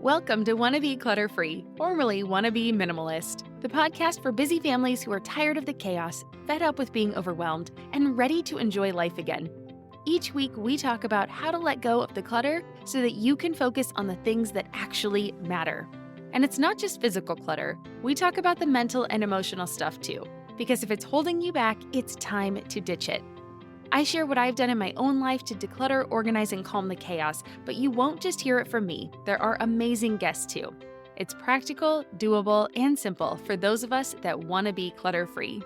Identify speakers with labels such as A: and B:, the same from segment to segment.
A: Welcome to Wannabe Clutter Free, formerly Wannabe Minimalist, the podcast for busy families who are tired of the chaos, fed up with being overwhelmed, and ready to enjoy life again. Each week, we talk about how to let go of the clutter so that you can focus on the things that actually matter. And it's not just physical clutter. We talk about the mental and emotional stuff too, because if it's holding you back, it's time to ditch it. I share what I've done in my own life to declutter, organize, and calm the chaos, but you won't just hear it from me. There are amazing guests too. It's practical, doable, and simple for those of us that want to be clutter-free.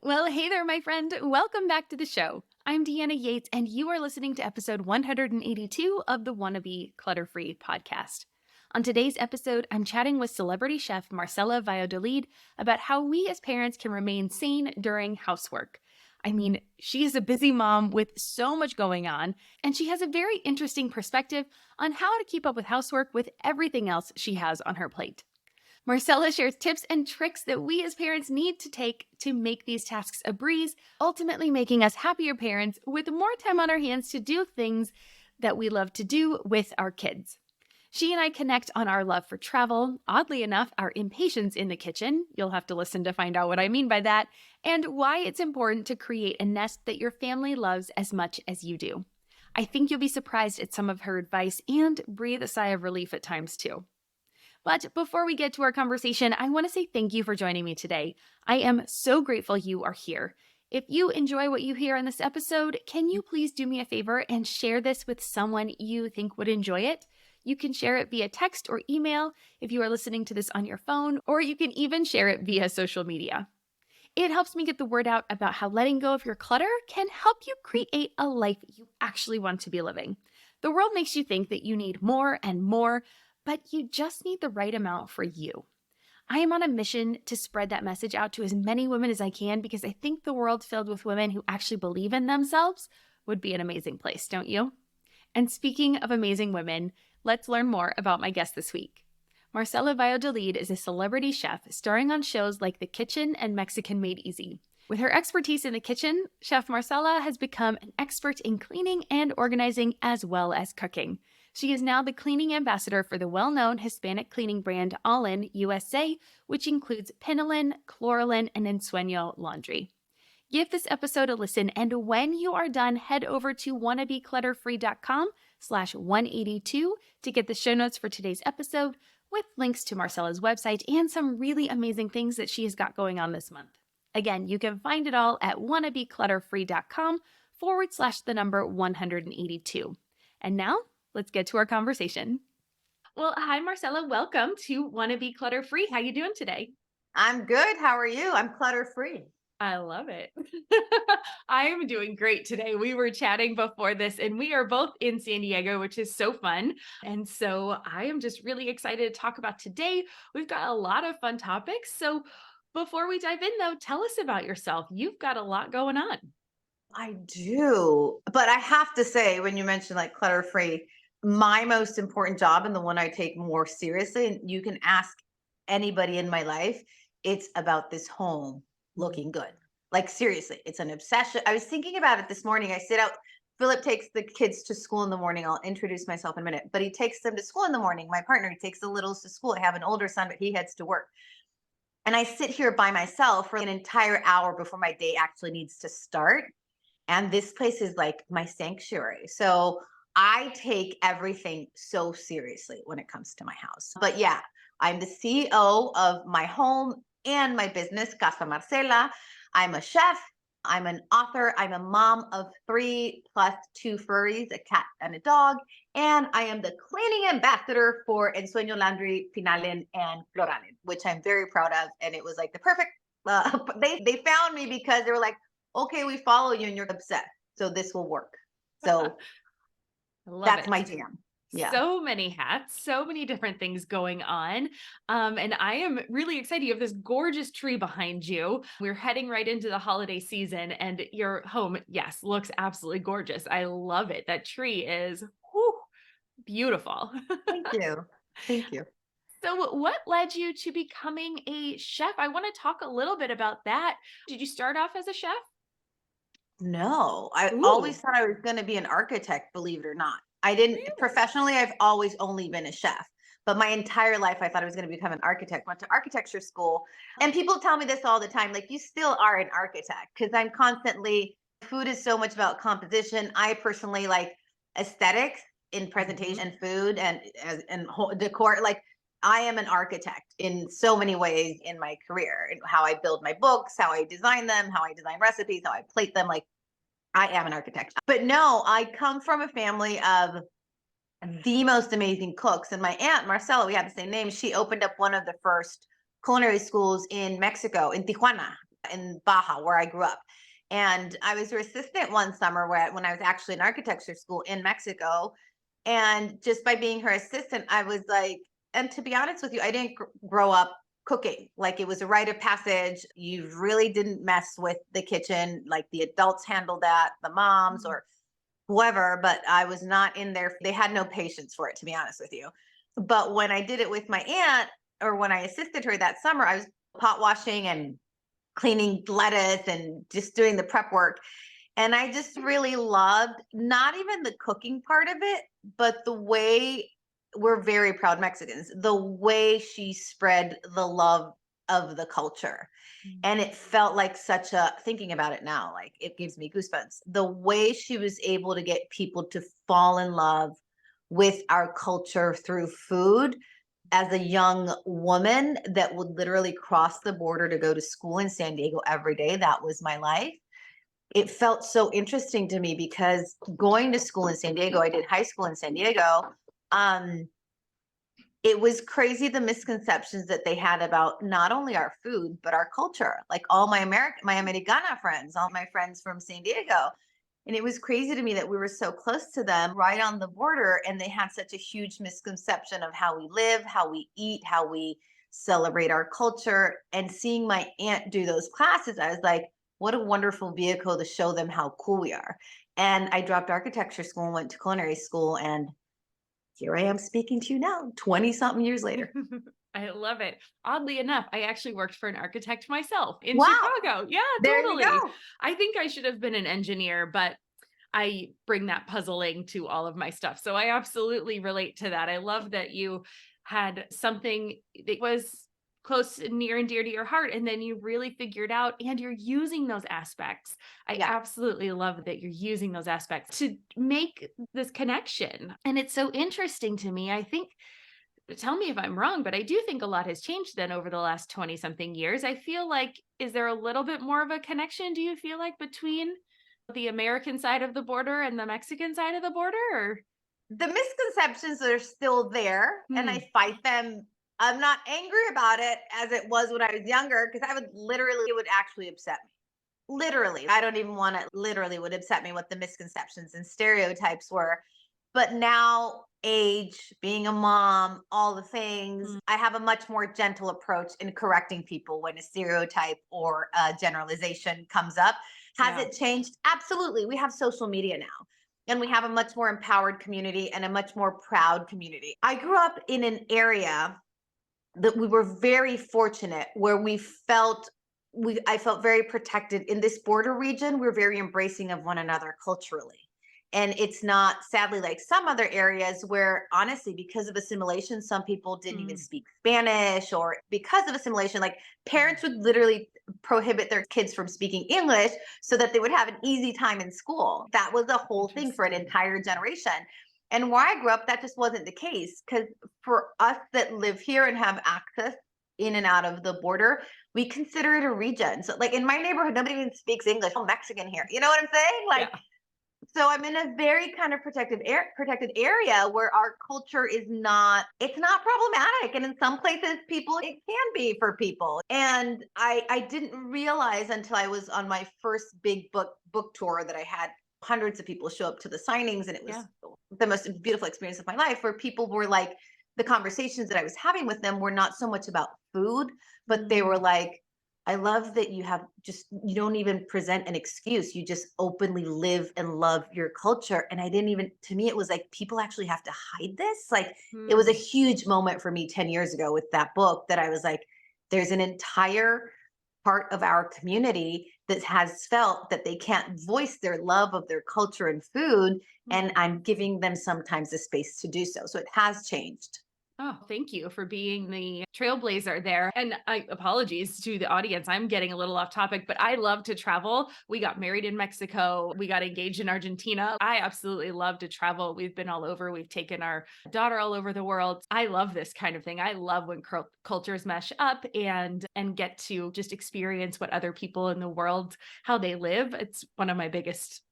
A: Well, hey there, my friend. Welcome back to the show. I'm Deanna Yates, and you are listening to episode 182 of the Wannabe Clutter-Free podcast. On today's episode, I'm chatting with celebrity chef Marcela Valladolid about how we as parents can remain sane during housework. I mean, she is a busy mom with so much going on, and she has a very interesting perspective on how to keep up with housework with everything else she has on her plate. Marcella shares tips and tricks that we as parents need to take to make these tasks a breeze, ultimately making us happier parents with more time on our hands to do things that we love to do with our kids. She and I connect on our love for travel, oddly enough, our impatience in the kitchen, you'll have to listen to find out what I mean by that, and why it's important to create a nest that your family loves as much as you do. I think you'll be surprised at some of her advice and breathe a sigh of relief at times too. But before we get to our conversation, I want to say thank you for joining me today. I am so grateful you are here. If you enjoy what you hear in this episode, can you please do me a favor and share this with someone you think would enjoy it? You can share it via text or email if you are listening to this on your phone, or you can even share it via social media. It helps me get the word out about how letting go of your clutter can help you create a life you actually want to be living. The world makes you think that you need more and more, but you just need the right amount for you. I am on a mission to spread that message out to as many women as I can because I think the world filled with women who actually believe in themselves would be an amazing place, don't you? And speaking of amazing women, let's learn more about my guest this week. Marcela Valladolid is a celebrity chef starring on shows like The Kitchen and Mexican Made Easy. With her expertise in the kitchen, Chef Marcela has become an expert in cleaning and organizing as well as cooking. She is now the cleaning ambassador for the well-known Hispanic cleaning brand All In USA, which includes Pinolin, Chloralin, and Ensueño laundry. Give this episode a listen, and when you are done, head over to wannabeclutterfree.com/182 to get the show notes for today's episode with links to Marcella's website and some really amazing things that she has got going on this month. Again, you can find it all at wannabeclutterfree.com/182. And now, let's get to our conversation. Well, hi, Marcella. Welcome to Wannabe Clutter Free. How you doing today?
B: I'm good. How are you? I'm clutter free.
A: I love it. I am doing great today. We were chatting before this, and we are both in San Diego, which is so fun. And so I am just really excited to talk about today. We've got a lot of fun topics. So before we dive in, though, tell us about yourself. You've got a lot going on.
B: I do. But I have to say, when you mentioned like clutter free, my most important job and the one I take more seriously, and you can ask anybody in my life, it's about this home looking good. Like seriously, it's an obsession. I was thinking about it this morning. I sit out, Philip takes the kids to school in the morning. I'll introduce myself in a minute, but he takes them to school in the morning. My partner, he takes the littles to school. I have an older son, but he heads to work. And I sit here by myself for an entire hour before my day actually needs to start. And this place is like my sanctuary. So I take everything so seriously when it comes to my house. But yeah, I'm the CEO of my home and my business, Casa Marcela. I'm a chef. I'm an author. I'm a mom of 3 plus 2 furries, a cat and a dog. And I am the cleaning ambassador for Ensueño Laundry, Pinalin, and Chloralin, which I'm very proud of. And it was like the perfect, they found me because they were like, okay, we follow you and you're obsessed. So this will work. So that's my jam. Yeah.
A: So many hats, so many different things going on. And I am really excited. You have this gorgeous tree behind you. We're heading right into the holiday season and your home, yes, looks absolutely gorgeous. I love it. That tree is beautiful.
B: Thank you. Thank you.
A: So what led you to becoming a chef? I want to talk a little bit about that. Did you start off as a chef?
B: No, I always thought I was going to be an architect, believe it or not. I didn't
C: Really?
B: professionally, I've always only been a chef. But my entire life, I thought I was going to become an architect. Went to architecture school. And people tell me this all the time like, you still are an architect because I'm constantly, food is so much about composition. I personally like aesthetics in
C: Hmm.
B: presentation and food and decor. Like, I am an architect in so many ways in my career, and how I build my books, how I design them, how I design recipes, how I plate them. Like, I am an architect. But no, I come from a family of the most amazing cooks. And my aunt, Marcella, we have the same name. She opened up one of the first culinary schools in Mexico, in Tijuana, in Baja, where I grew up. And I was her assistant one summer when I was actually in architecture school in Mexico. And just by being her assistant, I was like, and to be honest with you, I didn't grow up cooking. Like, it was a rite of passage. You really didn't mess with the kitchen. Like, the adults handled that, the moms or whoever, but I was not in there. They had no patience for it, to be honest with you. But when I did it with my aunt, or when I assisted her that summer, I was pot washing and cleaning lettuce and just doing the prep work. And I just really loved not even the cooking part of it, but the way, we're very proud Mexicans, the way she spread the love of the culture. And it felt like such a, thinking about it now, like it gives me goosebumps. The way she was able to get people to fall in love with our culture through food, as a young woman that would literally cross the border to go to school in San Diego every day. That was my life. It felt so interesting to me because going to school in San Diego, I did high school in San Diego. Um, it was crazy, the misconceptions that they had about not only our food but our culture. Like, all my Americana friends, all my friends from San Diego, and it was crazy to me that we were so close to them, right on the border, and they had such a huge misconception of how we live, how we eat, how we celebrate our culture. And seeing my aunt do those classes, I was like, what a wonderful vehicle to show them how cool we are. And I dropped architecture school and went to culinary school, and here I am speaking to you now, 20 something years later.
C: I love it. Oddly enough, I actually worked for an architect myself in
B: Wow.
C: Chicago. Yeah,
B: There you
C: totally.
B: go.
C: I think I should have been an engineer, but I bring that puzzling to all of my stuff. So I absolutely relate to that. I love that you had something that was close and near and dear to your heart, and then you really figured out and you're using those aspects. I
B: Yeah.
C: absolutely love that you're using those aspects to make this connection. And it's so interesting to me. I think, tell me if I'm wrong, but I do think a lot has changed then over the last 20 something years. I feel like, is there a little bit more of a connection, do you feel like, between the American side of the border and the Mexican side of the border? Or
B: The misconceptions are still there, and
C: hmm,
B: I fight them. I'm not angry about it as it was when I was younger, because I would literally, it would actually upset me. Literally, I don't even want to, literally would upset me what the misconceptions and stereotypes were. But now, age, being a mom, all the things,
C: hmm,
B: I have a much more gentle approach in correcting people when a stereotype or a generalization comes up. Has
C: yeah.
B: it changed? Absolutely. We have social media now, and we have a much more empowered community and a much more proud community. I grew up in an area that we were very fortunate, where I felt very protected in this border region. We're very embracing of one another culturally. And it's not, sadly, like some other areas where, honestly, because of assimilation, some people didn't even
C: Mm,
B: speak Spanish, or because of assimilation, like,
C: yeah.
B: parents would literally prohibit their kids from speaking English so that they would have an easy time in school. That was a whole thing for an
C: Interesting.
B: entire generation. And where I grew up, that just wasn't the case. Because for us that live here and have access in and out of the border, we consider it a region. So, like, in my neighborhood, nobody even speaks English. I'm Mexican here. You know what I'm saying? Like,
C: Yeah.
B: so I'm in a very kind of protected area where our culture is not, it's not problematic. And in some places, people, it can be for people. And I didn't realize until I was on my first big book tour that I had hundreds of people show up to the signings, and it
C: Yeah.
B: was the most beautiful experience of my life, where people were like, the conversations that I was having with them were not so much about food, but they were
C: Mm,
B: like, I love that you don't even present an excuse. You just openly live and love your culture. And I didn't even, to me, it was like, people actually have to hide this. Like, it was a
C: mm,
B: huge moment for me 10 years ago with that book, that I was like, there's an entire part of our community that has felt that they can't voice their love of their culture and food. And I'm giving them sometimes a space to do so. So it has changed.
C: Oh, thank you for being the trailblazer there. And apologies to the audience. I'm getting a little off topic, but I love to travel. We got married in Mexico. We got engaged in Argentina. I absolutely love to travel. We've been all over. We've taken our daughter all over the world. I love this kind of thing. I love when cultures mesh up and get to just experience what other people in the world, how they live. It's one of my biggest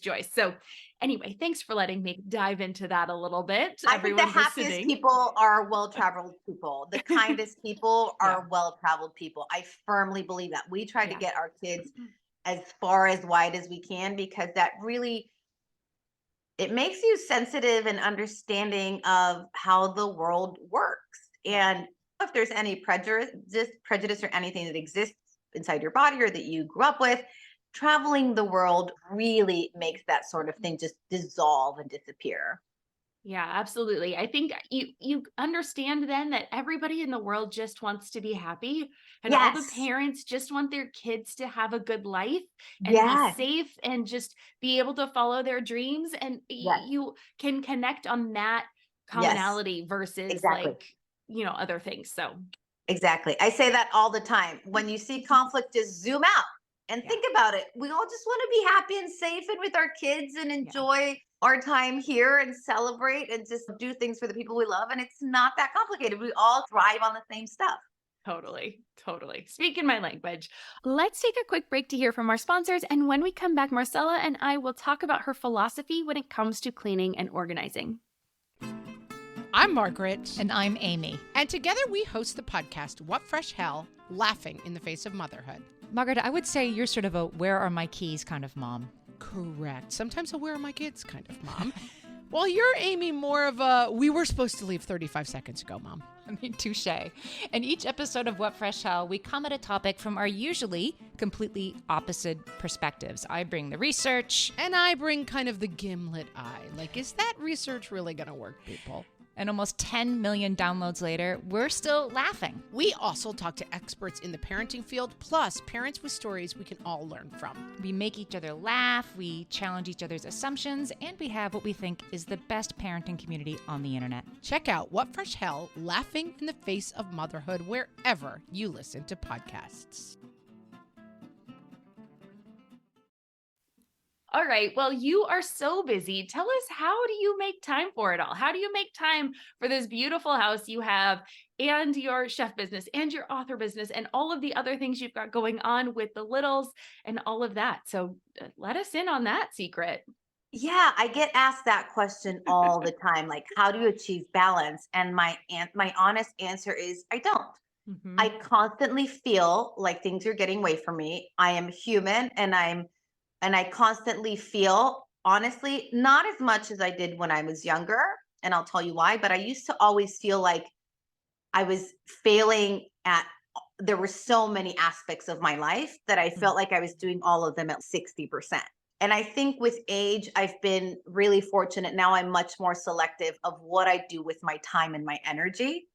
C: joys. So anyway, thanks for letting me dive into that a little bit.
B: I think the
C: Everyone
B: happiest
C: listening.
B: people are well-traveled people. The kindest people
C: Yeah.
B: are well-traveled people. I firmly believe that. We try to
C: Yeah.
B: get our kids as far as wide as we can, because that really, it makes you sensitive and understanding of how the world works. And if there's any prejudice or anything that exists inside your body or that you grew up with, traveling the world really makes that sort of thing just dissolve and disappear.
C: Yeah, absolutely. I think you understand then that everybody in the world just wants to be happy, and all the
B: Yes.
C: parents just want their kids to have a good life and be
B: Yes.
C: safe and just be able to follow their dreams, and
B: Yes.
C: you can connect on that
B: Yes.
C: commonality versus
B: Exactly.
C: other things. So,
B: Exactly. I say that all the time. When you see conflict, just zoom out and
C: yeah.
B: think about it. We all just want to be happy and safe and with our kids and
C: Yeah.
B: enjoy our time here and celebrate and just do things for the people we love. And it's not that complicated. We all thrive on the same stuff.
C: Totally. Totally. Speaking my language.
A: Let's take a quick break to hear from our sponsors, and when we come back, Marcella and I will talk about her philosophy when it comes to cleaning and organizing.
D: I'm Margaret.
E: And I'm Amy.
D: And together we host the podcast, What Fresh Hell? Laughing in the Face of Motherhood.
E: Margaret, I would say you're sort of a where are my keys kind of mom.
D: Correct. Sometimes a where are my kids kind of mom. Well, you're, Amy, more of a we were supposed to leave 35 seconds ago, mom.
E: I mean, touche. In each episode of What Fresh Hell, we come at a topic from our usually completely opposite perspectives. I bring the research.
D: And I bring kind of the gimlet eye. Like, is that research really going to work, people?
E: And almost 10 million downloads later, we're still laughing.
D: We also talk to experts in the parenting field, plus parents with stories we can all learn from.
E: We make each other laugh, we challenge each other's assumptions, and we have what we think is the best parenting community on the internet.
D: Check out What Fresh Hell? Laughing in the Face of Motherhood wherever you listen to podcasts.
C: All right. Well, you are so busy. Tell us, how do you make time for it all? How do you make time for this beautiful house you have and your chef business and your author business and all of the other things you've got going on with the littles and all of that? So let us in on that secret.
B: Yeah, I get asked that question all the time. Like, how do you achieve balance? And my honest answer is I don't.
C: Mhm.
B: I constantly feel like things are getting away from me. I am human, and I constantly feel, honestly, not as much as I did when I was younger. And I'll tell you why, but I used to always feel like I was failing at, there were so many aspects of my life that I felt like I was doing all of them at 60%. And I think with age, I've been really fortunate. Now I'm much more selective of what I do with my time and my energy.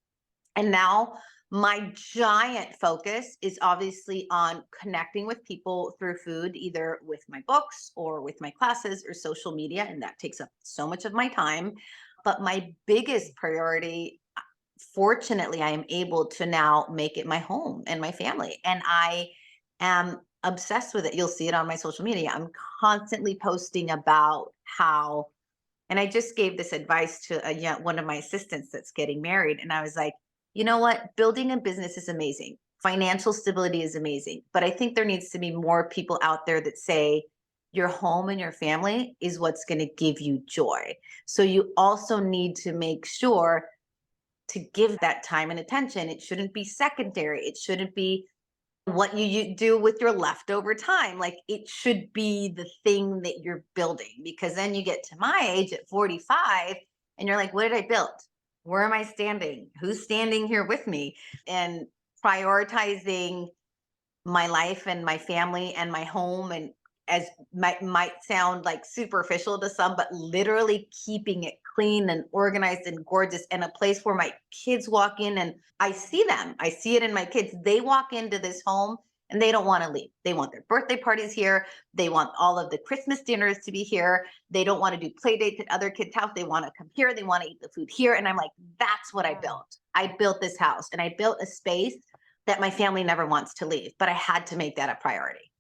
B: And now my giant focus is obviously on connecting with people through food, either with my books or with my classes or social media. And that takes up so much of my time. But my biggest priority, fortunately, I am able to now make it my home and my family. And I am obsessed with it. You'll see it on my social media. I'm constantly posting about how, and I just gave this advice to one of my assistants that's getting married. And I was like, you know what? Building a business is amazing. Financial stability is amazing. But I think there needs to be more people out there that say your home and your family is what's going to give you joy. So you also need to make sure to give that time and attention. It shouldn't be secondary. It shouldn't be what you do with your leftover time. Like, it should be the thing that you're building, because then you get to my age at 45 and you're like, what did I build? Where am I standing? Who's standing here with me? And prioritizing my life and my family and my home and as might sound like superficial to some, but literally keeping it clean and organized and gorgeous, and a place where my kids walk in and I see them. I see it in my kids. They walk into this home and they don't want to leave. They want their birthday parties here. They want all of the Christmas dinners to be here. They don't want to do play dates at other kids' house. They want to come here. They want to eat the food here. And I'm like, that's what I built. I built this house, and I built a space that my family never wants to leave, but I had to make that a priority.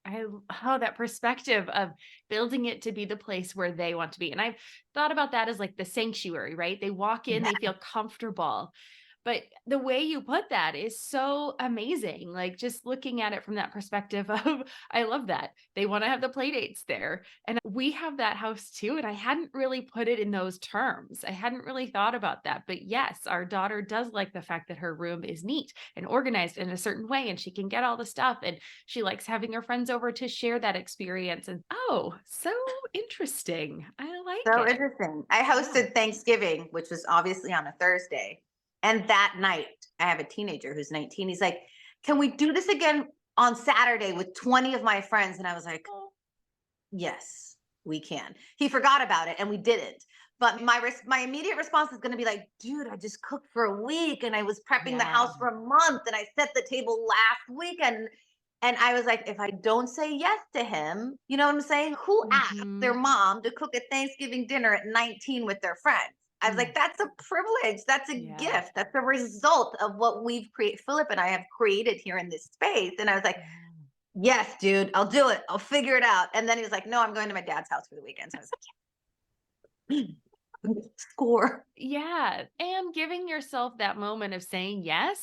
C: That perspective of building it to be the place where they want to be. And I've thought about that as like the sanctuary, right? They walk in, they feel comfortable. But the way you put that is so amazing. Like just looking at it from that perspective of, I love that. They want to have the play dates there. And we have that house too. And I hadn't really put it in those terms. I hadn't really thought about that. But yes, our daughter does like the fact that her room is neat and organized in a certain way, and she can get all the stuff. And she likes having her friends over to share that experience. And so interesting. I like
B: So
C: it.
B: interesting. I hosted Thanksgiving, which was obviously on a Thursday. And that night, I have a teenager who's 19. He's like, can we do this again on Saturday with 20 of my friends? And I was like, yes, we can. He forgot about it and we didn't. But my immediate response is going to be like, dude, I just cooked for a week and I was prepping the house for a month and I set the table last weekend. And I was like, if I don't say yes to him, you know what I'm saying? Who asked their mom to cook a Thanksgiving dinner at 19 with their friends? I was like, that's a privilege. That's a gift. That's a result of what we've created. Philip and I have created here in this space. And I was like, yes, dude, I'll do it. I'll figure it out. And then he was like, no, I'm going to my dad's house for the weekend. So I was like, score.
C: Yeah. And giving yourself that moment of saying yes.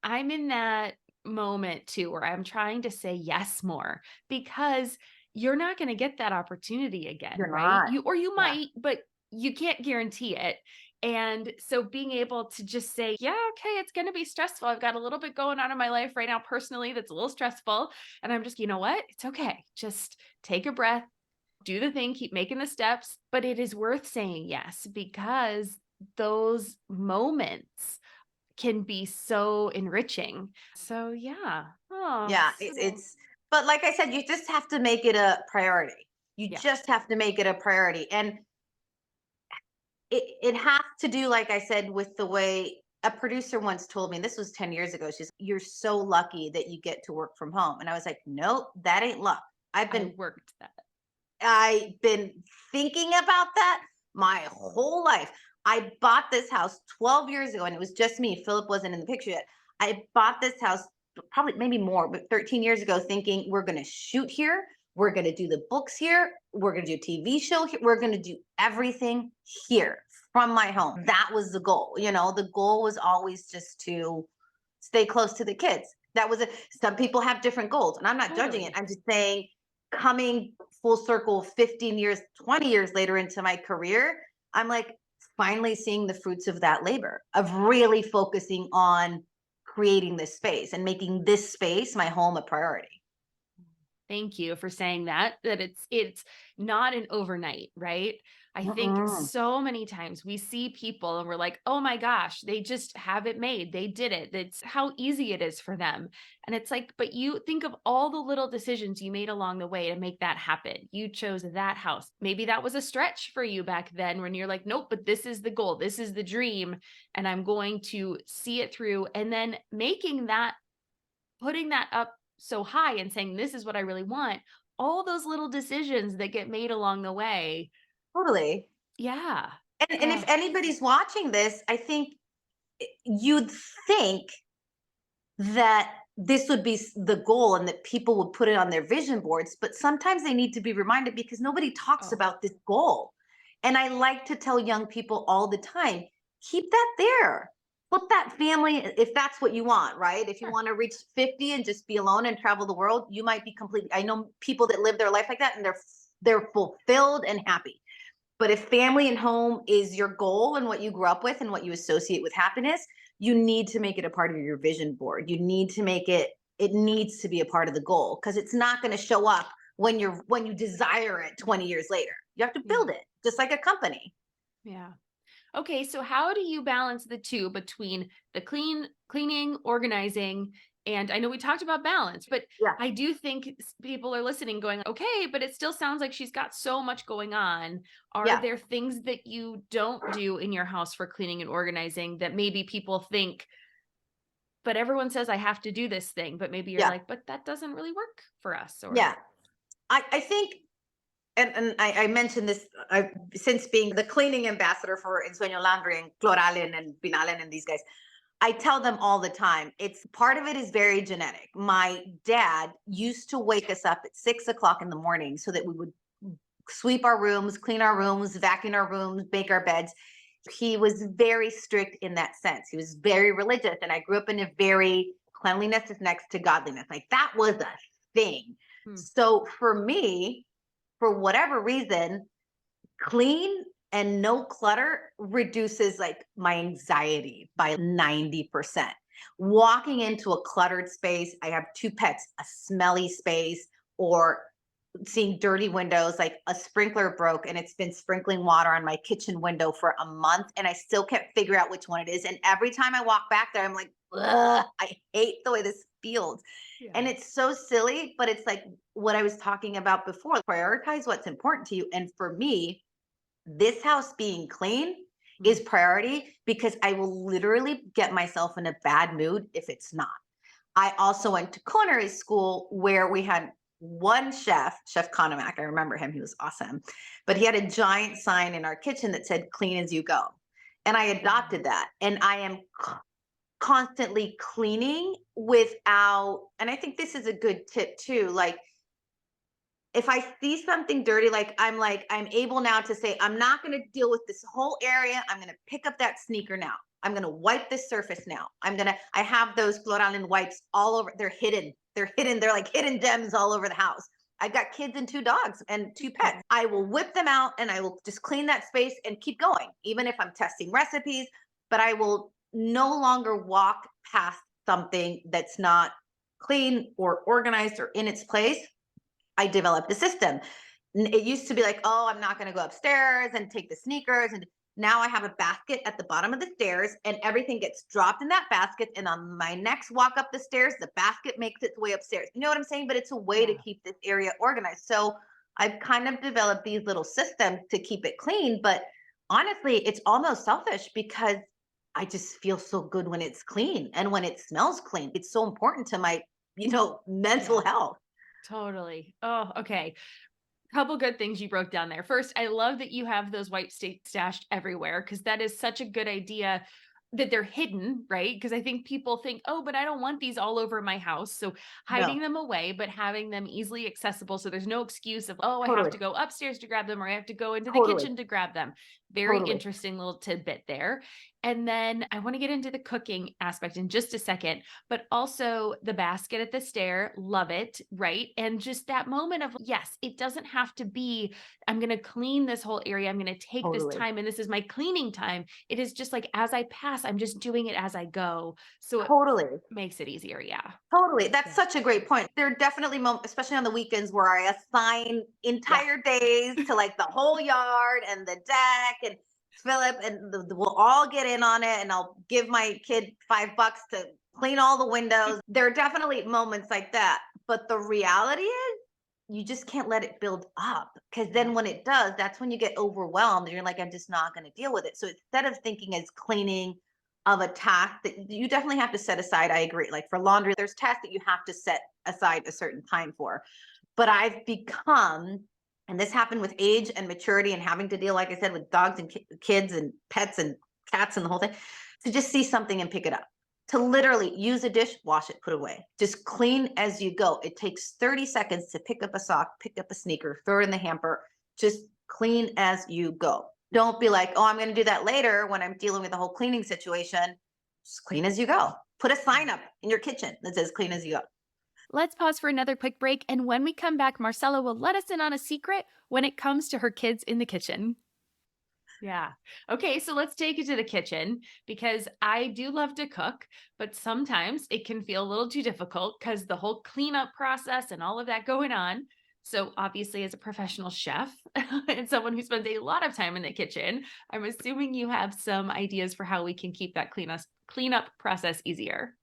C: I'm in that moment too, where I'm trying to say yes more, because you're not going to get that opportunity again, right? You might, but you can't guarantee it. And so being able to just say, yeah, okay, it's going to be stressful. I've got a little bit going on in my life right now personally that's a little stressful. And I'm just, you know what? It's okay. Just take a breath, do the thing, keep making the steps. But it is worth saying yes, because those moments can be so enriching. So yeah.
B: It's but like I said, you just have to make it a priority. You just have to make it a priority. And it has to do, like I said, with the way a producer once told me, this was 10 years ago, she's, you're so lucky that you get to work from home. And I was like, nope, that ain't luck. I've been thinking about that my whole life. I bought this house 12 years ago and it was just me. Philip wasn't in the picture yet. I bought this house probably maybe more, but 13 years ago, thinking we're going to shoot here. We're going to do the books here. We're going to do a TV show here. We're going to do everything here from my home. That was the goal. You know, the goal was always just to stay close to the kids. That was some people have different goals, and I'm not judging it. I'm just saying, coming full circle 15 years, 20 years later into my career, I'm like finally seeing the fruits of that labor, of really focusing on creating this space and making this space my home a priority.
C: Thank you for saying that it's not an overnight, right? I think so many times we see people and we're like, oh my gosh, they just have it made. They did it. That's how easy it is for them. And it's like, but you think of all the little decisions you made along the way to make that happen. You chose that house. Maybe that was a stretch for you back then when you're like, nope, but this is the goal. This is the dream. And I'm going to see it through. And then putting that up so high and saying, this is what I really want. All those little decisions that get made along the way.
B: Totally.
C: Yeah.
B: And if anybody's watching this, I think you'd think that this would be the goal and that people would put it on their vision boards, but sometimes they need to be reminded because nobody talks about this goal. And I like to tell young people all the time, keep that there. Put that family, if that's what you want, right? If you want to reach 50 and just be alone and travel the world, you might be completely, I know people that live their life like that and they're fulfilled and happy. But if family and home is your goal and what you grew up with and what you associate with happiness, you need to make it a part of your vision board. You need to make it needs to be a part of the goal, because it's not going to show up when you desire it 20 years later. You have to build it just like a company.
C: Yeah. Okay, so how do you balance the two between the cleaning, organizing, And I know we talked about balance, but
B: Yeah.
C: I do think people are listening going, okay, but it still sounds like she's got so much going on. Are
B: Yeah.
C: there things that you don't do in your house for cleaning and organizing that maybe people think, but everyone says I have to do this thing, but maybe you're
B: Yeah.
C: like, but that doesn't really work for us? Or
B: Yeah. I think, and I mentioned this, since being the cleaning ambassador for Ensueño Laundry and Cloralen and Binalen and these guys, I tell them all the time, it's part of it is very genetic. My dad used to wake us up at 6 o'clock in the morning so that we would sweep our rooms, clean our rooms, vacuum our rooms, make our beds. He was very strict in that sense. He was very religious. And I grew up in a very cleanliness is next to godliness. Like that was a thing. So for me, for whatever reason, clean and no clutter reduces like my anxiety by 90%. Walking into a cluttered space, I have two pets, a smelly space, or seeing dirty windows, like a sprinkler broke and it's been sprinkling water on my kitchen window for a month and I still can't figure out which one it is. And every time I walk back there, I'm like, ugh, I hate the way this feels.
C: Yeah.
B: And it's so silly, but it's like what I was talking about before. Prioritize what's important to you. And for me, this house being clean is priority because I will literally get myself in a bad mood if it's not. I also went to culinary school where we had one chef, Chef Konomak. I remember him. He was awesome. But he had a giant sign in our kitchen that said, clean as you go. And I adopted that. And I am constantly cleaning without, and I think this is a good tip too. Like, if I see something dirty, I'm able now to say, I'm not going to deal with this whole area. I'm going to pick up that sneaker now. I'm going to wipe this surface now. I have those Cloralen wipes all over. They're hidden. They're like hidden gems all over the house. I've got kids and 2 dogs and 2 pets. I will whip them out and I will just clean that space and keep going, even if I'm testing recipes, but I will no longer walk past something that's not clean or organized or in its place. I developed a system. It used to be like, oh, I'm not going to go upstairs and take the sneakers. And now I have a basket at the bottom of the stairs and everything gets dropped in that basket. And on my next walk up the stairs, the basket makes its way upstairs. You know what I'm saying? But it's a way to keep this area organized. So I've kind of developed these little systems to keep it clean. But honestly, it's almost selfish because I just feel so good when it's clean and when it smells clean. It's so important to my, mental health.
C: Totally. Oh, okay. Couple good things you broke down there. First, I love that you have those wipes stashed everywhere because that is such a good idea that they're hidden, right? Because I think people think, oh, but I don't want these all over my house. So hiding them away, but having them easily accessible. So there's no excuse of, oh, I have to go upstairs to grab them or I have to go into the kitchen to grab them. Very interesting little tidbit there. And then I want to get into the cooking aspect in just a second, but also the basket at the stair, love it, right? And just that moment of, yes, it doesn't have to be, I'm going to clean this whole area. I'm going to take this time and this is my cleaning time. It is just like, as I pass, I'm just doing it as I go. So it makes it easier. Yeah.
B: Totally. That's such a great point. There are definitely moments, especially on the weekends, where I assign entire days to like the whole yard and the deck and Philip, and we'll all get in on it. And I'll give my kid $5 to clean all the windows. There are definitely moments like that. But the reality is, you just can't let it build up because then when it does, that's when you get overwhelmed and you're like, I'm just not going to deal with it. So instead of thinking as cleaning of a task that you definitely have to set aside, I agree. Like for laundry, there's tasks that you have to set aside a certain time for. But I've become, and this happened with age and maturity and having to deal, like I said, with dogs and kids and pets and cats and the whole thing, to just see something and pick it up. To literally use a dish, wash it, put it away. Just clean as you go. It takes 30 seconds to pick up a sock, pick up a sneaker, throw it in the hamper. Just clean as you go. Don't be like, oh, I'm going to do that later when I'm dealing with the whole cleaning situation. Just clean as you go. Put a sign up in your kitchen that says clean as you go.
A: Let's pause for another quick break. And when we come back, Marcella will let us in on a secret when it comes to her kids in the kitchen.
C: Yeah. Okay. So let's take it to the kitchen because I do love to cook, but sometimes it can feel a little too difficult because the whole cleanup process and all of that going on. So obviously as a professional chef and someone who spends a lot of time in the kitchen, I'm assuming you have some ideas for how we can keep that cleanup process easier.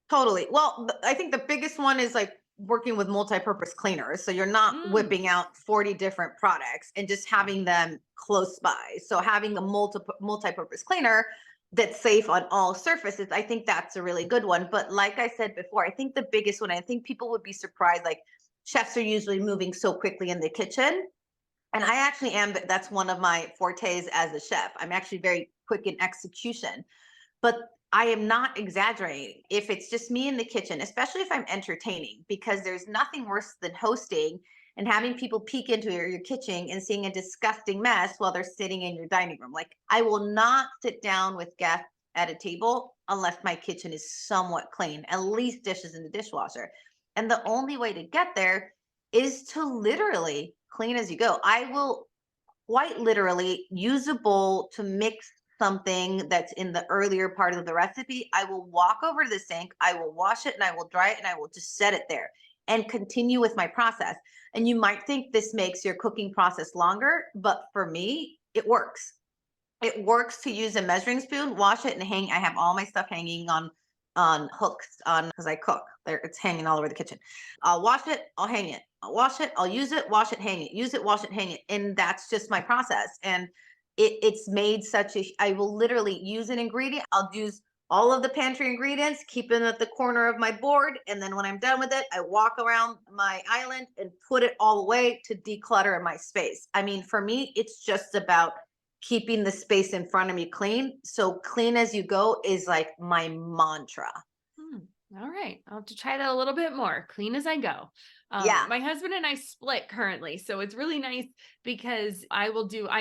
B: Totally. Well, I think the biggest one is like working with multi-purpose cleaners. So you're not
C: Mm,
B: whipping out 40 different products and just having them close by. So having a multi-purpose cleaner that's safe on all surfaces, I think that's a really good one. But like I said before, I think the biggest one, I think people would be surprised, like chefs are usually moving so quickly in the kitchen. And I actually am, that's one of my fortes as a chef. I'm actually very quick in execution. But I am not exaggerating if it's just me in the kitchen, especially if I'm entertaining, because there's nothing worse than hosting and having people peek into your kitchen and seeing a disgusting mess while they're sitting in your dining room. Like, I will not sit down with guests at a table unless my kitchen is somewhat clean, at least dishes in the dishwasher. And the only way to get there is to literally clean as you go. I will quite literally use a bowl to mix something that's in the earlier part of the recipe. I will walk over to the sink, I will wash it and I will dry it and I will just set it there and continue with my process. And you might think this makes your cooking process longer, but for me, it works. It works to use a measuring spoon, wash it and hang. I have all my stuff hanging on hooks on because I cook. There, it's hanging all over the kitchen. I'll wash it, I'll hang it. I'll wash it, I'll use it, wash it, hang it, use it, wash it, hang it. And that's just my process. And it's made such a, I will literally use an ingredient. I'll use all of the pantry ingredients, keep them at the corner of my board. And then when I'm done with it, I walk around my island and put it all away to declutter my space. I mean, for me, it's just about keeping the space in front of me clean. So clean as you go is like my mantra.
C: mm. All right. I'll have to try that a little bit more. Clean as I go.
B: Yeah,
C: My husband and I split currently. So it's really nice because I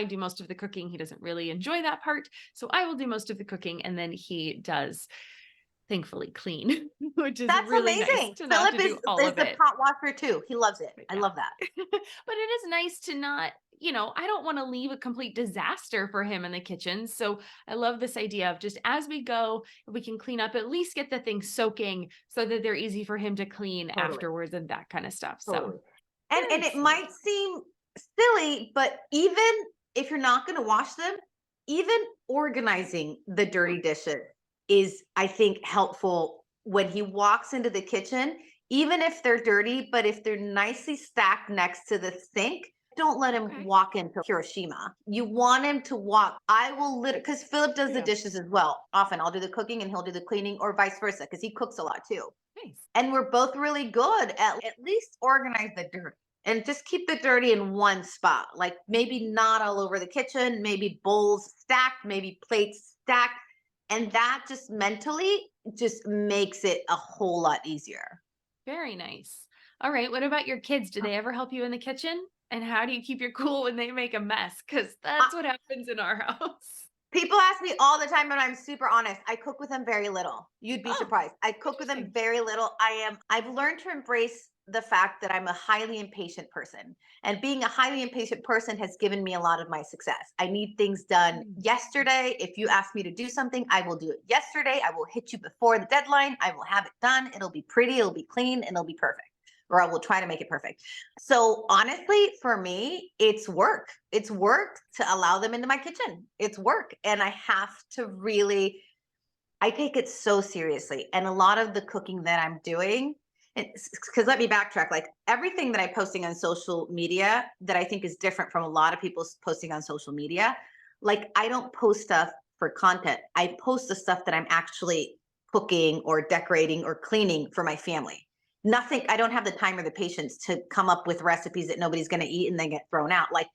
C: do most of the cooking. He doesn't really enjoy that part. So I will do most of the cooking and then he does thankfully clean, which is
B: that's
C: really nice
B: amazing.
C: to not have
B: Philip
C: to do all
B: is
C: of
B: the
C: it.
B: pot washer too. He loves it.
C: But
B: I
C: yeah.
B: love that.
C: But it is nice to not, I don't want to leave a complete disaster for him in the kitchen. So I love this idea of just as we go, if we can clean up, at least get the things soaking so that they're easy for him to clean
B: Totally.
C: afterwards and that kind of stuff. So
B: Totally. And
C: very
B: it
C: sweet.
B: might seem silly, but even if you're not going to wash them, even organizing the dirty dishes is, I think, helpful when he walks into the kitchen, even if they're dirty, but if they're nicely stacked next to the sink. Don't let him
C: Okay.
B: walk into Hiroshima. You want him to walk. I will literally, because Philip does the
C: Yeah.
B: dishes as well. Often I'll do the cooking and he'll do the cleaning, or vice versa, because he cooks a lot too.
C: Nice.
B: And we're both really good at least organize the dirt and just keep the dirty in one spot. Like maybe not all over the kitchen, maybe bowls stacked, maybe plates stacked. And that just mentally just makes it a whole lot easier.
C: Very nice. All right. What about your kids? Do they ever help you in the kitchen? And how do you keep your cool when they make a mess? Because
B: Uh,
C: that's what happens in our house.
B: People ask me all the time, and I'm super honest. I cook with them very little. You'd be
C: Oh,
B: surprised. I cook with them
C: interesting.
B: very little. I've learned to embrace the fact that I'm a highly impatient person. And being a highly impatient person has given me a lot of my success. I need things done
C: Mm.
B: yesterday. If you ask me to do something, I will do it yesterday. I will hit you before the deadline. I will have it done. It'll be pretty, it'll be clean, and it'll be perfect. Or I will try to make it perfect. So honestly, for me, it's work. It's work to allow them into my kitchen. It's work. And I have to really, I take it so seriously. And a lot of the cooking that I'm doing, because let me backtrack, like everything that I'm posting on social media that I think is different from a lot of people posting on social media, like I don't post stuff for content. I post the stuff that I'm actually cooking or decorating or cleaning for my family. Nothing, I don't have the time or the patience to come up with recipes that nobody's going to eat and then get thrown out. Like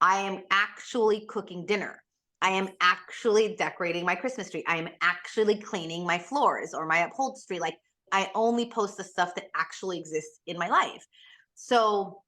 B: I am actually cooking dinner. I am actually decorating my Christmas tree. I am actually cleaning my floors or my upholstery. Like I only post the stuff that actually exists in my life. So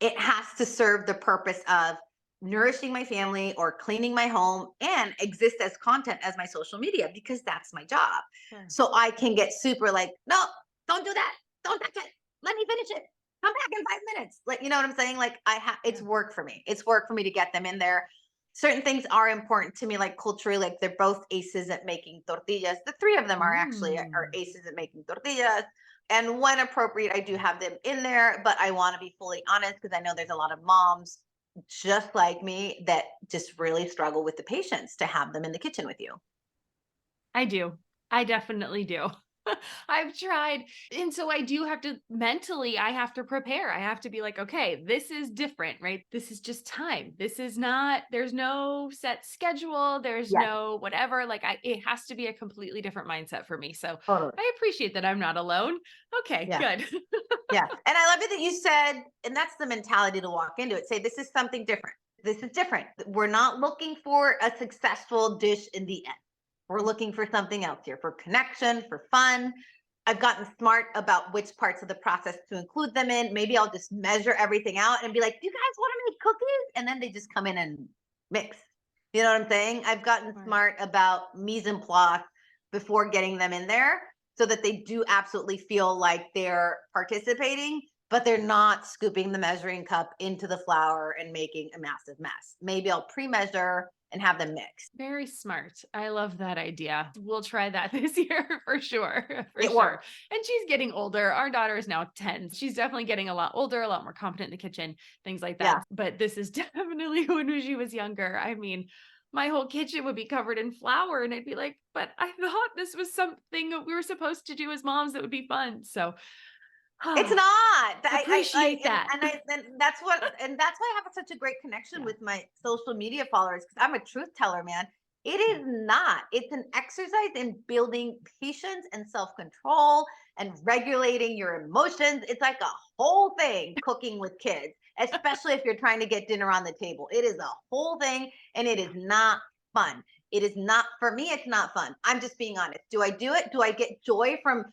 B: it has to serve the purpose of nourishing my family or cleaning my home and exist as content as my social media because that's my job.
C: Sure.
B: So I can get super like, no, don't do that. Don't touch it. Let me finish it. Come back in 5 minutes. Like, you know what I'm saying? Like it's
C: Yeah.
B: work for me. It's work for me to get them in there. Certain things are important to me, like culturally, like they're both aces at making tortillas. The three of them are actually are
C: Mm.
B: aces at making tortillas. And when appropriate, I do have them in there, but I want to be fully honest because I know there's a lot of moms just like me that just really struggle with the patience to have them in the kitchen with you.
C: I do. I definitely do. I've tried. And so I do have to mentally, I have to prepare. I have to be like, okay, this is different, right? This is just time. This is not, there's no set schedule. There's
B: Yes,
C: no whatever. Like it has to be a completely different mindset for me. So
B: totally.
C: I appreciate that I'm not alone. Okay,
B: Yeah.
C: good.
B: Yeah. And I love it that you said, and that's the mentality to walk into it. Say, this is something different. This is different. We're not looking for a successful dish in the end. We're looking for something else here, for connection, for fun. I've gotten smart about which parts of the process to include them in. Maybe I'll just measure everything out and be like, do you guys want to make cookies? And then they just come in and mix. You know what I'm saying? I've gotten
C: Right.
B: smart about mise en place before getting them in there so that they do absolutely feel like they're participating, but they're not scooping the measuring cup into the flour and making a massive mess. Maybe I'll pre-measure and have them mix.
C: Very smart. I love that idea. We'll try that this year for sure. For
B: It
C: sure.
B: works.
C: And she's getting older. Our daughter is now 10. She's definitely getting a lot older, a lot more competent in the kitchen, things like that.
B: Yeah.
C: But this is definitely when she was younger. I mean, my whole kitchen would be covered in flour and I'd be like, but I thought this was something that we were supposed to do as moms that would be fun. So
B: It's not.
C: appreciate that.
B: And that's what, and that's why I have such a great connection
C: Yeah.
B: with my social media followers because I'm a truth teller, man. It is not. It's an exercise in building patience and self control and regulating your emotions. It's like a whole thing cooking with kids, especially if you're trying to get dinner on the table. It is a whole thing and it is not fun. It is not, for me, it's not fun. I'm just being honest. Do I do it? Do I get joy from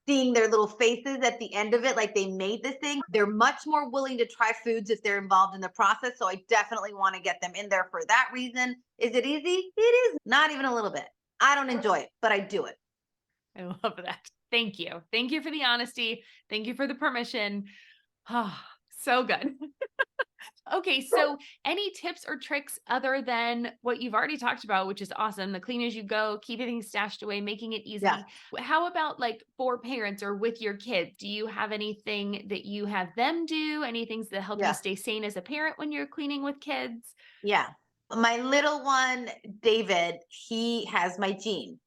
B: seeing their little faces at the end of it, like they made this thing? They're much more willing to try foods if they're involved in the process. So I definitely want to get them in there for that reason. Is it easy? It is not even a little bit. I don't enjoy it, but I do it.
C: I love that. Thank you. Thank you for the honesty. Thank you for the permission. Oh, so good. Okay, so any tips or tricks other than what you've already talked about, which is awesome, the clean as you go, keeping things stashed away, making it easy.
B: Yeah.
C: How about like for parents or with your kids? Do you have anything that you have them do? Any things that help you
B: Yeah.
C: stay sane as a parent when you're cleaning with kids?
B: Yeah. My little one, David, he has my gene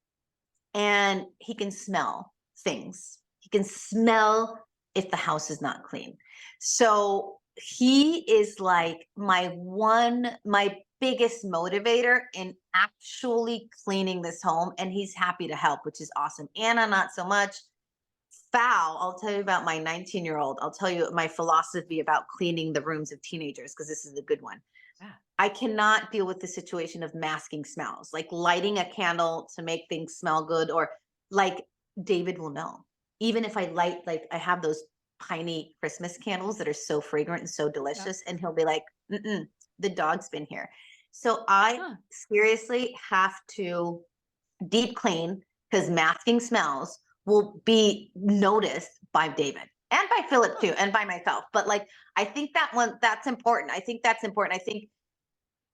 B: and he can smell things. He can smell if the house is not clean. So he is like my biggest motivator in actually cleaning this home. And he's happy to help, which is awesome. Anna, not so much. Foul, I'll tell you about my 19-year-old. I'll tell you my philosophy about cleaning the rooms of teenagers, because this is a good one.
C: Yeah.
B: I cannot deal with the situation of masking smells, like lighting a candle to make things smell good, or like David will know. Even if I light, like I have those piney Christmas candles that are so fragrant and so delicious, and he'll be like, the dog's been here. So I seriously have to deep clean because masking smells will be noticed by David and by Philip too, and by myself. But like, I think that's important. I think that's important. I think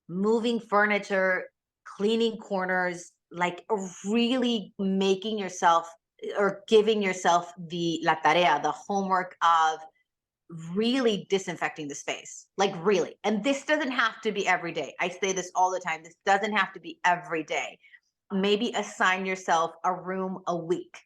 B: moving furniture, cleaning corners, like really making yourself or giving yourself the la tarea, the homework of really disinfecting the space, like really. And this doesn't have to be every day. I say this all the time. This doesn't have to be every day. Maybe assign yourself a room a week.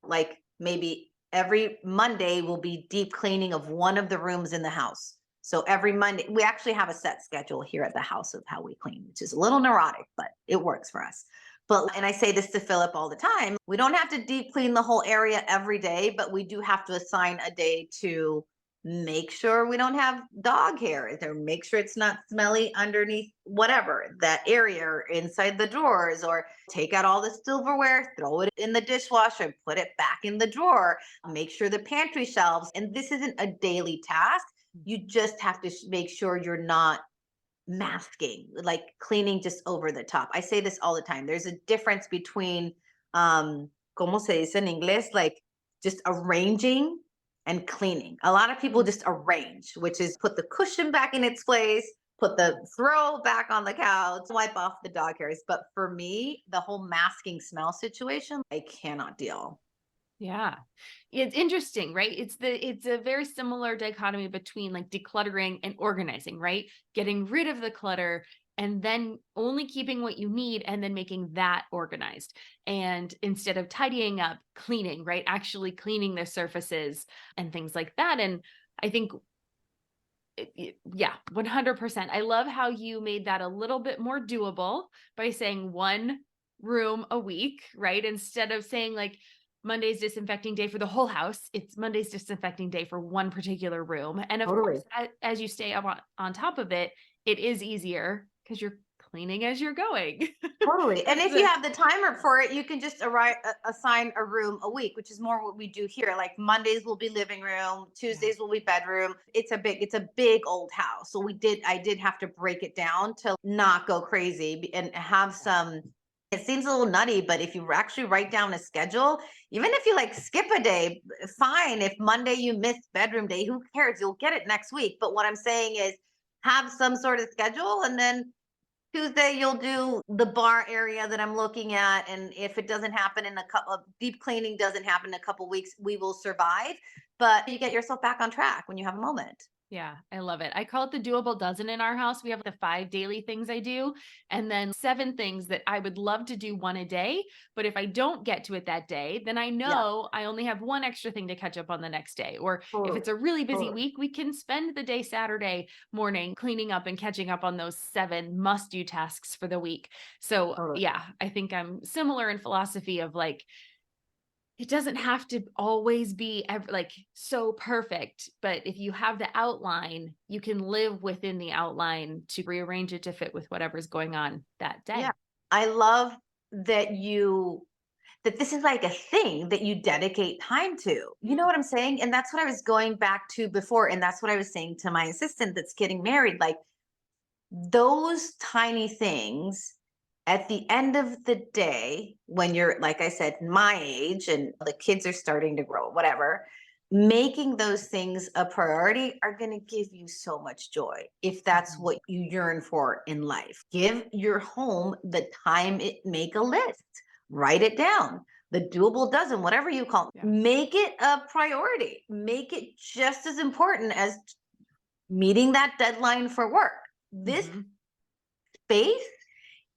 B: Like maybe every Monday will be deep cleaning of one of the rooms in the house. So every Monday, we actually have a set schedule here at the house of how we clean, which is a little neurotic, but it works for us. But, and I say this to Philip all the time, we don't have to deep clean the whole area every day, but we do have to assign a day to make sure we don't have dog hair, or make sure it's not smelly underneath whatever that area or inside the drawers, or take out all the silverware, throw it in the dishwasher and put it back in the drawer, make sure the pantry shelves. And this isn't a daily task. You just have to make sure you're not masking, like cleaning just over the top. I say this all the time. There's a difference between como se dice en inglés, like just arranging and cleaning. A lot of people just arrange, which is put the cushion back in its place, put the throw back on the couch, wipe off the dog hairs. But for me, the whole masking smell situation, I cannot deal.
C: Yeah. It's interesting, right? It's a very similar dichotomy between like decluttering and organizing, right? Getting rid of the clutter and then only keeping what you need and then making that organized. And instead of tidying up, cleaning, right? Actually cleaning the surfaces and things like that. And I think, yeah, 100%. I love how you made that a little bit more doable by saying one room a week, right? Instead of saying like Monday's disinfecting day for the whole house, it's Monday's disinfecting day for one particular room. And of
B: Totally.
C: course, as you stay up on top of it, it is easier because you're cleaning as you're going.
B: Totally. And if
C: So-
B: you have the timer for it, you can just assign a room a week, which is more what we do here. Like Mondays will be living room, Tuesdays will be bedroom. It's a big old house. So I did have to break it down to not go crazy and have some. It seems a little nutty, but if you actually write down a schedule, even if you like skip a day, fine. If Monday you miss bedroom day, who cares? You'll get it next week. But what I'm saying is have some sort of schedule, and then Tuesday, you'll do the bar area that I'm looking at. And if it doesn't happen in a couple of deep cleaning doesn't happen in a couple of weeks, we will survive. But you get yourself back on track when you have a moment.
C: Yeah, I love it. I call it the doable dozen in our house. We have the 5 daily things I do, and then 7 things that I would love to do one a day. But if I don't get to it that day, then I know I only have one extra thing to catch up on the next day. Or if it's a really busy week, we can spend the day Saturday morning cleaning up and catching up on those 7 must do tasks for the week. So yeah, I think I'm similar in philosophy of like, it doesn't have to always be like so perfect, but if you have the outline, you can live within the outline to rearrange it to fit with whatever's going on that day.
B: Yeah. I love that this is like a thing that you dedicate time to. You know what I'm saying? And that's what I was going back to before. And that's what I was saying to my assistant that's getting married. Like those tiny things at the end of the day, when you're, like I said, my age and the kids are starting to grow, whatever, making those things a priority are going to give you so much joy if that's what you yearn for in life. Give your home the time make a list, write it down. The doable dozen, whatever you call it, make it a priority, make it just as important as meeting that deadline for work. This space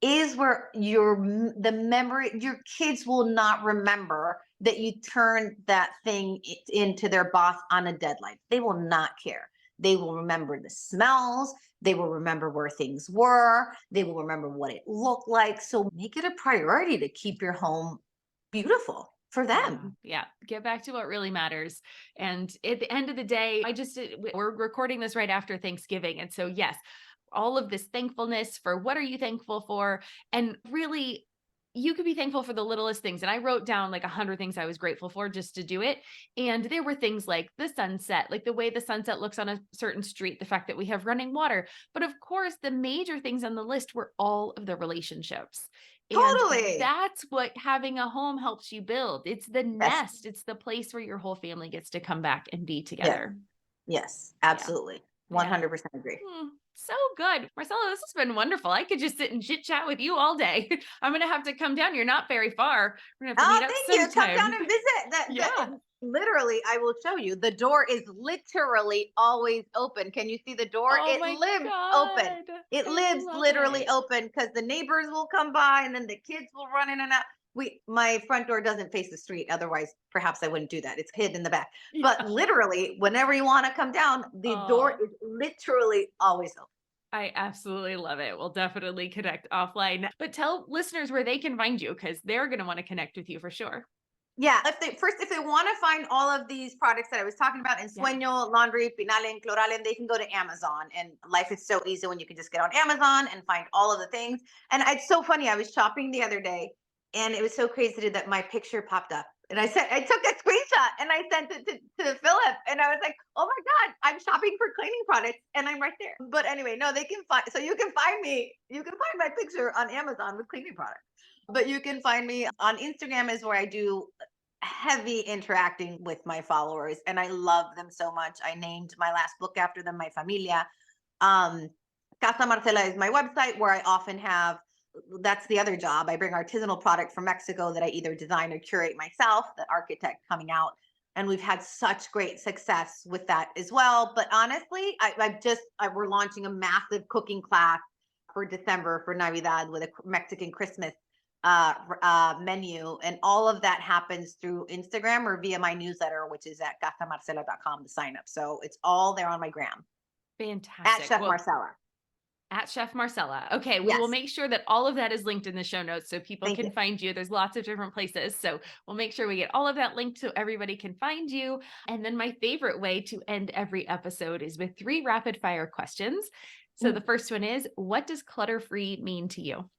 B: is where your kids will not remember that you turned that thing into their boss on a deadline. They will not care. They will remember the smells. They will remember where things were. They will remember what it looked like. So make it a priority to keep your home beautiful for them.
C: Yeah. Get back to what really matters. And at the end of the day, we're recording this right after Thanksgiving. And so, yes, all of this thankfulness for what are you thankful for? And really, you could be thankful for the littlest things. And I wrote down like 100 things I was grateful for just to do it. And there were things like the sunset, like the way the sunset looks on a certain street, the fact that we have running water. But of course, the major things on the list were all of the relationships.
B: Totally.
C: And that's what having a home helps you build. It's the nest. It's the place where your whole family gets to come back and be together.
B: Yes, absolutely. 100% agree.
C: So good. Marcella, this has been wonderful. I could just sit and chit chat with you all day. I'm going to have to come down. You're not very far. We're going to have to meet up sometime.
B: Come down and visit. Literally, I will show you. The door is literally always open. Can you see the door? It lives open. It lives literally open because the neighbors will come by and then the kids will run in and out. My front door doesn't face the street. Otherwise, perhaps I wouldn't do that. It's hid in the back. But literally, whenever you want to come down, the door is literally always open.
C: I absolutely love it. We'll definitely connect offline. But tell listeners where they can find you because they're going to want to connect with you for sure.
B: Yeah, if they want to find all of these products that I was talking about in Sueño, Laundry, Pinalen, Cloralen, they can go to Amazon. And life is so easy when you can just get on Amazon and find all of the things. And it's so funny. I was shopping the other day and it was so crazy that my picture popped up. And I took a screenshot and I sent it to Philip. And I was like, oh my God, I'm shopping for cleaning products and I'm right there. But anyway, no, they can find, so you can find me, you can find my picture on Amazon with cleaning products. But you can find me on Instagram is where I do heavy interacting with my followers. And I love them so much. I named my last book after them, My Familia. Casa Marcela is my website where I often have, that's the other job. I bring artisanal product from Mexico that I either design or curate myself, the architect coming out. And we've had such great success with that as well. But honestly, we're launching a massive cooking class for December for Navidad with a Mexican Christmas menu. And all of that happens through Instagram or via my newsletter, which is at casamarcela.com to sign up. So it's all there on my gram.
C: Fantastic.
B: At Chef Marcela.
C: At Chef Marcella. Okay, we
B: Yes.
C: will make sure that all of that is linked in the show notes so people
B: Thank
C: can
B: you.
C: find you. There's lots of different places. So we'll make sure we get all of that linked so everybody can find you. And then my favorite way to end every episode is with 3 rapid fire questions. So the first one is, what does clutter-free mean to you?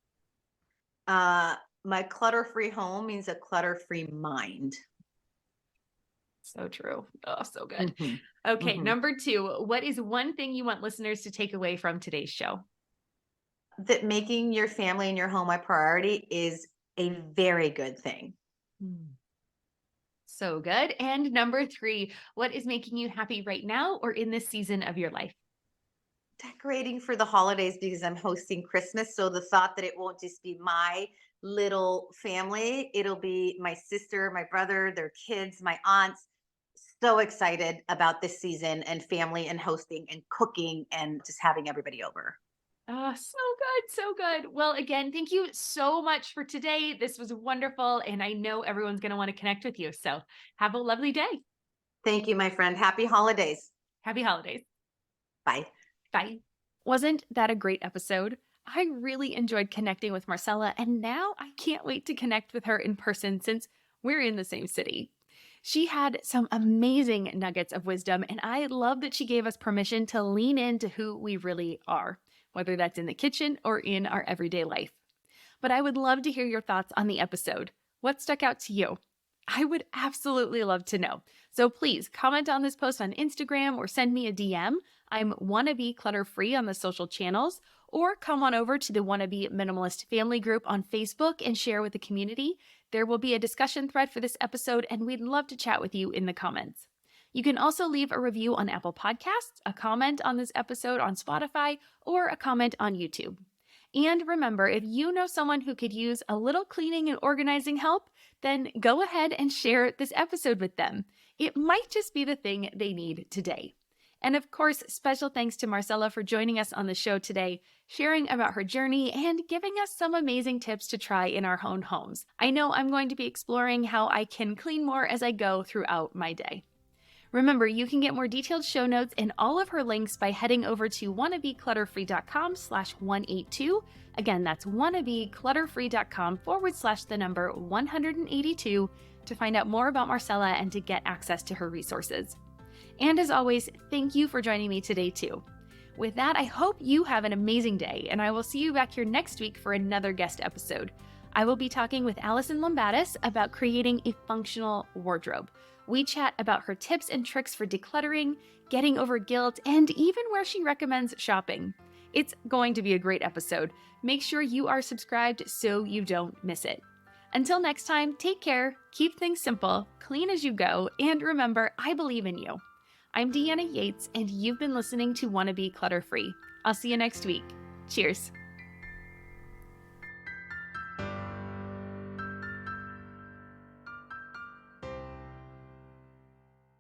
B: My clutter-free home means a clutter-free mind.
C: So true. Oh, so good.
B: Mhm.
C: Okay,
B: Mhm.
C: number 2, what is one thing you want listeners to take away from today's show?
B: That making your family and your home a priority is a very good thing.
C: So good. And number 3, what is making you happy right now or in this season of your life?
B: Decorating for the holidays because I'm hosting Christmas. So the thought that it won't just be my little family, it'll be my sister, my brother, their kids, my aunts. So excited about this season and family and hosting and cooking and just having everybody over.
C: Oh, so good. So good. Well, again, thank you so much for today. This was wonderful. And I know everyone's going to want to connect with you. So have a lovely day.
B: Thank you, my friend. Happy holidays.
C: Happy holidays.
B: Bye.
C: Bye.
A: Wasn't that a great episode? I really enjoyed connecting with Marcella, and now I can't wait to connect with her in person since we're in the same city. She had some amazing nuggets of wisdom, and I love that she gave us permission to lean into who we really are, whether that's in the kitchen or in our everyday life. But I would love to hear your thoughts on the episode. What stuck out to you? I would absolutely love to know. So please comment on this post on Instagram or send me a DM. I'm Wannabe Clutter Free on the social channels, or come on over to the Wannabe Minimalist family group on Facebook and share with the community. There will be a discussion thread for this episode, and we'd love to chat with you in the comments. You can also leave a review on Apple Podcasts, a comment on this episode on Spotify, or a comment on YouTube. And remember, if you know someone who could use a little cleaning and organizing help, then go ahead and share this episode with them. It might just be the thing they need today. And of course, special thanks to Marcella for joining us on the show today, sharing about her journey and giving us some amazing tips to try in our own homes. I know I'm going to be exploring how I can clean more as I go throughout my day. Remember, you can get more detailed show notes and all of her links by heading over to wannabeclutterfree.com/182. Again, that's wannabeclutterfree.com/182 to find out more about Marcella and to get access to her resources. And as always, thank you for joining me today too. With that, I hope you have an amazing day, and I will see you back here next week for another guest episode. I will be talking with Allison Lombatis about creating a functional wardrobe. We chat about her tips and tricks for decluttering, getting over guilt, and even where she recommends shopping. It's going to be a great episode. Make sure you are subscribed so you don't miss it. Until next time, take care, keep things simple, clean as you go, and remember, I believe in you. I'm Deanna Yates, and you've been listening to Wannabe Clutter Free. I'll see you next week. Cheers.